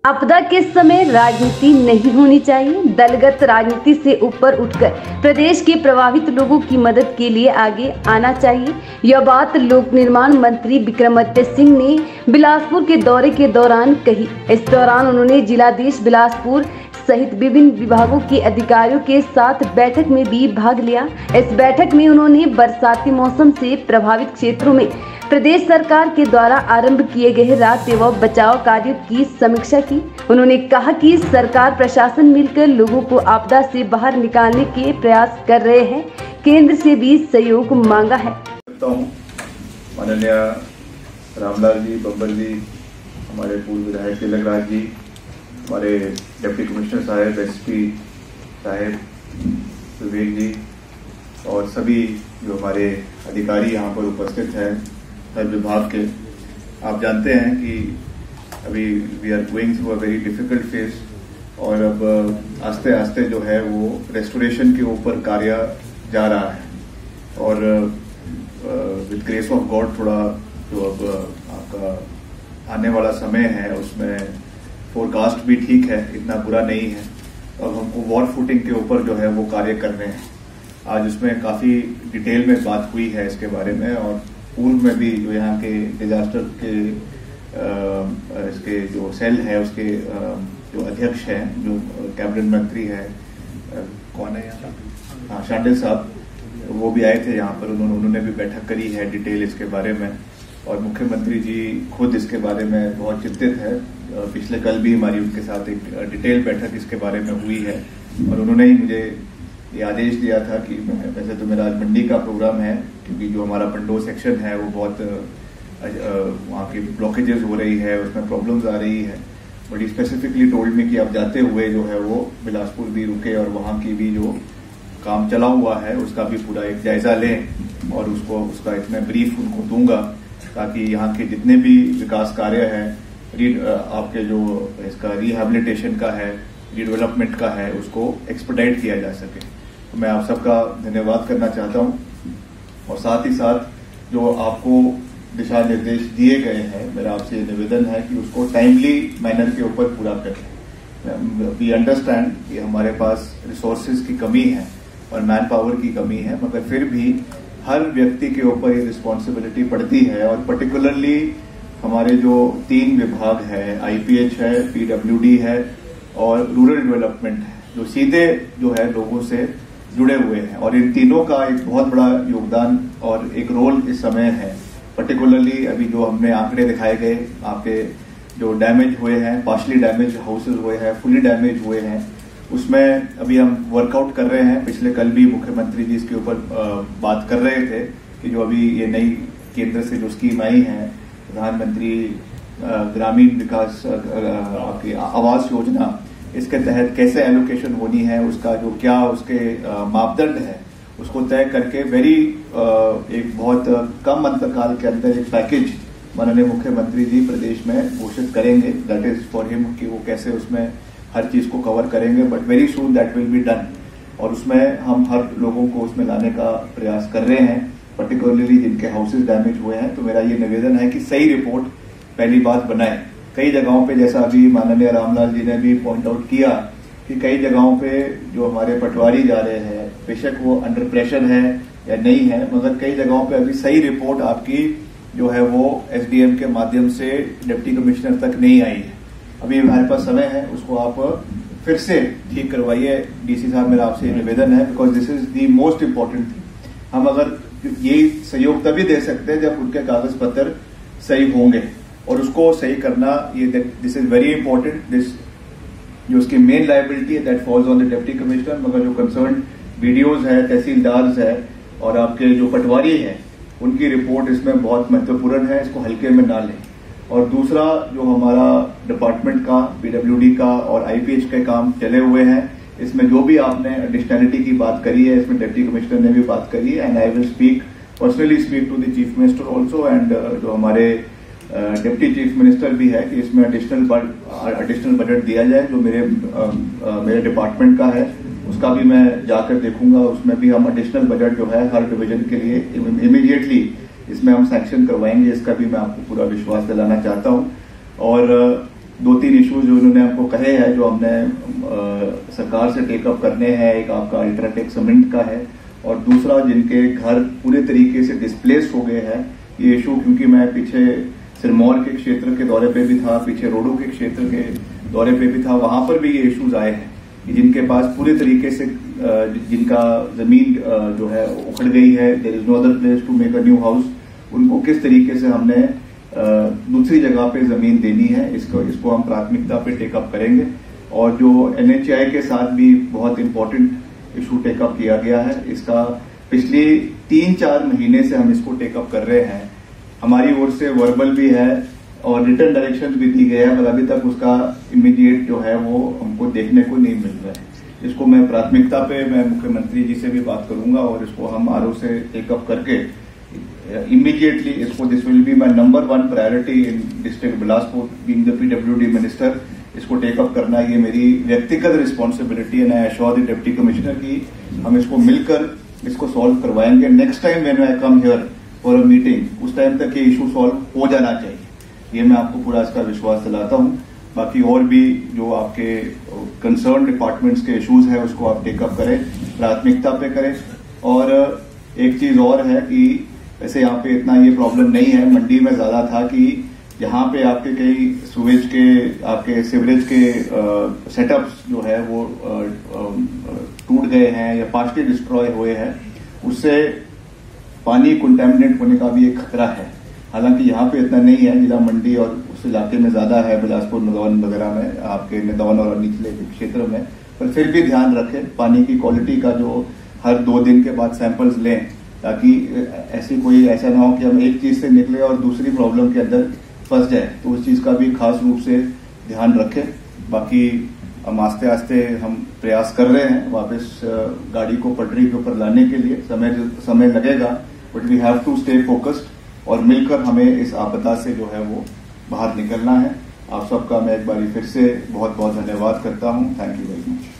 आपदा के समय राजनीति नहीं होनी चाहिए। दलगत राजनीति से ऊपर उठकर प्रदेश के प्रभावित लोगों की मदद के लिए आगे आना चाहिए। यह बात लोक निर्माण मंत्री विक्रमादित्य सिंह ने बिलासपुर के दौरे के दौरान कही। इस दौरान उन्होंने जिलाधीश बिलासपुर सहित विभिन्न विभागों के अधिकारियों के साथ बैठक में भी भाग लिया। इस बैठक में उन्होंने बरसाती मौसम से प्रभावित क्षेत्रों में प्रदेश सरकार के द्वारा आरंभ किए गए राहत एवं बचाव कार्यों की समीक्षा की। उन्होंने कहा कि सरकार प्रशासन मिलकर लोगों को आपदा से बाहर निकालने के प्रयास कर रहे हैं। केंद्र से भी सहयोग मांगा है। माननीय रामलाल जी, बब्बर जी, हमारे पूर्व विधायक तिलक राज जी, हमारे डिप्टी कमिश्नर साहब, एसपी साहब, विवेक जी और सभी जो हमारे अधिकारी यहाँ पर उपस्थित हैं हर विभाग के। आप जानते हैं कि अभी we are going through a very difficult phase और अब आस्ते आस्ते जो है वो रेस्टोरेशन के ऊपर कार्य जा रहा है और विद ग्रेस ऑफ गॉड थोड़ा जो अब आपका आने वाला समय है उसमें फोरकास्ट भी ठीक है, इतना बुरा नहीं है। अब हमको वॉर फुटिंग के ऊपर जो है वो कार्य करने हैं। आज उसमें काफी डिटेल में बात हुई है इसके बारे में और पूर्व में भी जो यहाँ के डिजास्टर के इसके जो सेल है उसके जो अध्यक्ष हैं, जो कैबिनेट मंत्री है, कौन है यहाँ, हाँ शांडिल साहब, वो भी आए थे यहाँ पर। उन्होंने भी बैठक करी है डिटेल इसके बारे में और मुख्यमंत्री जी खुद इसके बारे में बहुत चिंतित है। पिछले कल भी हमारी उनके साथ एक डिटेल बैठक इसके बारे में हुई है और उन्होंने ही मुझे ये आदेश दिया था कि मैं, वैसे तो मेरा आज मंडी का प्रोग्राम है क्योंकि जो हमारा पंडो सेक्शन है वो बहुत वहाँ की ब्लॉकेजेस हो रही है, उसमें प्रॉब्लम्स आ रही है, बट स्पेसिफिकली टोल्ड में कि आप जाते हुए जो है वो बिलासपुर भी रुके और वहाँ की भी जो काम चला हुआ है उसका भी पूरा एक जायजा लें और उसका इसमें ब्रीफ उनको दूंगा ताकि यहाँ के जितने भी विकास कार्य हैं, आपके जो इसका रिहेबिलिटेशन का है, रिडेवलपमेंट का है, उसको एक्सपेडाइट किया जा सके। तो मैं आप सबका धन्यवाद करना चाहता हूँ और साथ ही साथ जो आपको दिशा निर्देश दिए गए हैं, मेरा आपसे निवेदन है कि उसको टाइमली मैनर के ऊपर पूरा करें। वी अंडरस्टैंड कि हमारे पास रिसोर्सेज की कमी है और मैन पावर की कमी है, मगर फिर भी हर व्यक्ति के ऊपर ये रिस्पॉन्सिबिलिटी पड़ती है और पर्टिकुलरली हमारे जो 3 विभाग है, आईपीएच है, पीडब्ल्यूडी है और रूरल डेवलपमेंट है, जो सीधे जो है लोगों से जुड़े हुए हैं और इन तीनों का एक बहुत बड़ा योगदान और एक रोल इस समय है। पर्टिकुलरली अभी जो हमने आंकड़े दिखाए गए, आपके जो डैमेज हुए हैं, पार्शली डैमेज हाउसेज हुए हैं, फुली डैमेज हुए हैं, उसमें अभी हम वर्कआउट कर रहे हैं। पिछले कल भी मुख्यमंत्री जी इसके ऊपर बात कर रहे थे कि जो अभी ये नई केंद्र से जो स्कीम आई है, प्रधानमंत्री ग्रामीण विकास आपकी आवास योजना, इसके तहत कैसे एलोकेशन होनी है, उसका जो क्या उसके मापदंड है, उसको तय करके एक बहुत कम अंतकाल के अंदर एक पैकेज माननीय मुख्यमंत्री जी प्रदेश में घोषित करेंगे। दैट इज फॉर हिम कि वो कैसे उसमें हर चीज को कवर करेंगे, but very soon that will be done और उसमें हम हर लोगों को उसमें लाने का प्रयास कर रहे हैं, पर्टिकुलरली जिनके हाउसेज डैमेज हुए हैं। तो मेरा ये निवेदन है कि सही रिपोर्ट पहली बात बनाए। कई जगहों पे जैसा अभी माननीय रामलाल जी ने भी पॉइंट आउट किया कि कई जगहों पे जो हमारे पटवारी जा रहे हैं, बेशक वो अंडर प्रेशर है या नहीं है, मगर कई जगहों पे अभी सही रिपोर्ट आपकी जो है वो एसडीएम के माध्यम से डिप्टी कमिश्नर तक नहीं आई है। अभी हमारे पास समय है, उसको आप फिर से ठीक करवाइए। डीसी साहब, मेरा आपसे निवेदन है, because this is the most important thing. हम अगर ये सहयोग तभी दे सकते हैं जब उनके कागज पत्र सही होंगे और उसको सही करना, ये this is very important. This जो उसकी मेन लायबिलिटी है that falls on the deputy commissioner, मगर जो कंसर्न बीडीओज है, तहसीलदार है और आपके जो पटवारी है, उनकी रिपोर्ट इसमें बहुत महत्वपूर्ण है, इसको हल्के में ना लें। और दूसरा जो हमारा डिपार्टमेंट का, पीडब्ल्यूडी का और आईपीएच के काम चले हुए हैं, इसमें जो भी आपने एडिशनैलिटी की बात करी है, इसमें डिप्टी कमिश्नर ने भी बात करी है and I will personally speak to the chief minister also and जो हमारे डिप्टी चीफ मिनिस्टर भी है कि इसमें एडिशनल बजट दिया जाए। जो मेरे डिपार्टमेंट का है उसका भी मैं जाकर देखूंगा, उसमें भी हम एडिशनल बजट जो है हर डिवीजन के लिए इमीडिएटली इसमें हम सैंक्शन करवाएंगे, इसका भी मैं आपको पूरा विश्वास दिलाना चाहता हूं। और 2-3 इश्यूज जो उन्होंने हमको कहे हैं, जो हमने सरकार से टेकअप करने हैं। एक आपका अल्ट्राटेक सीमेंट का है, और दूसरा जिनके घर पूरे तरीके से डिस्प्लेस हो गए हैं ये इशू, क्योंकि मैं पीछे सिरमौर के क्षेत्र के दौरे पे भी था, पीछे रोडो के क्षेत्र के दौरे पे भी था, वहां पर भी ये इश्यूज आए हैं कि जिनके पास पूरे तरीके से जिनका जमीन जो है उखड़ गई है, there is no other place to make a new house, उनको किस तरीके से हमने दूसरी जगह पे जमीन देनी है, इसको हम प्राथमिकता पे टेकअप करेंगे। और जो NHAI के साथ भी बहुत इंपॉर्टेंट इशू टेकअप किया गया है, इसका पिछले 3-4 महीने से हम इसको टेकअप कर रहे हैं। हमारी ओर से वर्बल भी है और रिटर्न डायरेक्शन भी दी गई है, पर अभी तक उसका इमीडिएट जो है वो हमको देखने को नहीं मिल रहा है। इसको मैं प्राथमिकता पे मैं मुख्यमंत्री जी से भी बात करूंगा और इसको हम RO से टेकअप करके इमीडिएटली इसको, this will be my number 1 priority in district Bilaspur, being the PWD minister. इसको टेकअप करना ये मेरी व्यक्तिगत रिस्पॉन्सिबिलिटी है। I assure the deputy commissioner की हम इसको मिलकर इसको सॉल्व करवाएंगे। Next time when I come here for a meeting, उस टाइम तक ये इशू सॉल्व हो जाना चाहिए, ये मैं आपको पूरा इसका विश्वास दिलाता हूं। बाकी और भी जो आपके कंसर्न डिपार्टमेंट्स के इश्यूज है उसको आप टेकअप करें, प्राथमिकता पे करें। और एक चीज और है कि वैसे यहाँ पे इतना ये प्रॉब्लम नहीं है, मंडी में ज्यादा था कि यहाँ पे आपके कई सुवेज के, आपके सीवरेज के सेटअप्स जो है वो टूट गए हैं या पार्शली डिस्ट्रॉय हुए हैं, उससे पानी कंटेमिनेट होने का भी एक खतरा है। हालांकि यहाँ पे इतना नहीं है, जिला मंडी और उस इलाके में ज्यादा है, बिलासपुर, नदौन वगैरह में, आपके नदौन और निचले क्षेत्र में, पर फिर भी ध्यान रखें पानी की क्वालिटी का, जो हर 2 दिन के बाद सैंपल्स लें, ताकि ऐसा ना हो कि हम एक चीज से निकले और दूसरी प्रॉब्लम के अंदर फंस जाए। तो उस चीज का भी खास रूप से ध्यान रखें। बाकी हम आस्ते आस्ते हम प्रयास कर रहे हैं वापस गाड़ी को पटरी के ऊपर लाने के लिए। समय लगेगा, but we have to stay focused और मिलकर हमें इस आपदा से जो है वो बाहर निकलना है। आप सबका मैं एक बार फिर से बहुत बहुत धन्यवाद करता हूं। Thank you very much.